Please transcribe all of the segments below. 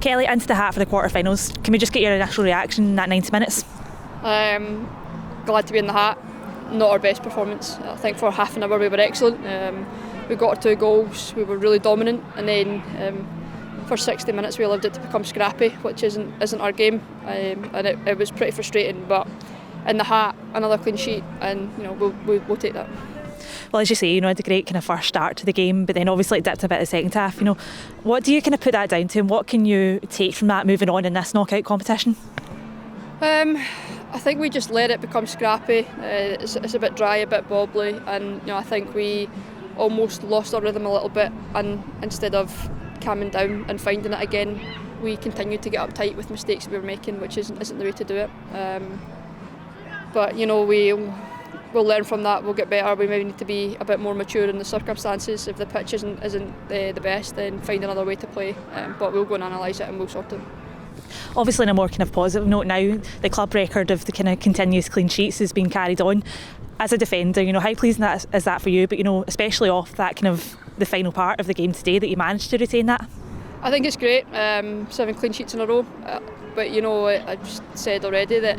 Kelly, into the hat for the quarter-finals. Can we just get your initial reaction in that 90 minutes? Glad to be in the hat. Not our best performance. I think for half an hour we were excellent. We got our 2 goals, we were really dominant, and then for 60 minutes we allowed it to become scrappy, which isn't our game, and it was pretty frustrating. But in the hat, another clean sheet, and we'll take that. Well, as you say, had a great kind of first start to the game, but then obviously it dipped a bit in the second half. What do you kind of put that down to, and what can you take from that moving on in this knockout competition? I think we just let it become scrappy. It's a bit dry, a bit wobbly, and I think we almost lost our rhythm a little bit, and instead of calming down and finding it again, we continued to get uptight with mistakes we were making, which isn't the way to do it. But we'll learn from that. We'll get better. We maybe need to be a bit more mature in the circumstances. If the pitch isn't the best, then find another way to play. But we'll go and analyse it and we'll sort it. Obviously, on a more kind of positive note now, the club record of the kind of continuous clean sheets has been carried on. As a defender, how pleasing is that for you? But especially off that kind of the final part of the game today, that you managed to retain that. I think it's great. 7 clean sheets in a row. But I just said already that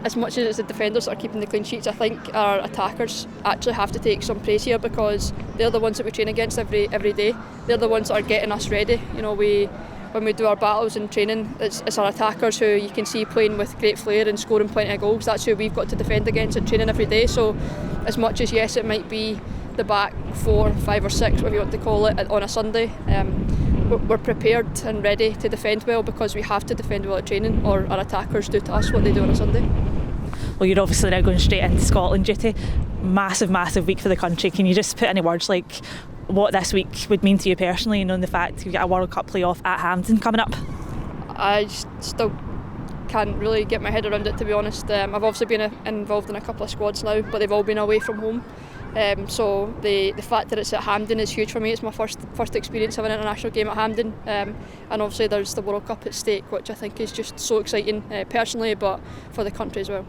as much as it's the defenders that are keeping the clean sheets, I think our attackers actually have to take some praise here, because they're the ones that we train against every day. They're the ones that are getting us ready. When we do our battles in training, it's our attackers who you can see playing with great flair and scoring plenty of goals. That's who we've got to defend against in training every day. So as much as, yes, it might be the back 4, 5 or 6, whatever you want to call it, on a Sunday, we're prepared and ready to defend well, because we have to defend well at training, or our attackers do to us what they do on a Sunday. Well, you're obviously now going straight into Scotland duty. Massive week for the country. Can you just put any words like what this week would mean to you personally, knowing the fact you've got a World Cup playoff at Hampden coming up? I still can't really get my head around it, to be honest. I've obviously been involved in a couple of squads now, but they've all been away from home. So the fact that it's at Hampden is huge for me. It's my first experience of an international game at Hampden, and obviously there's the World Cup at stake, which I think is just so exciting personally, but for the country as well.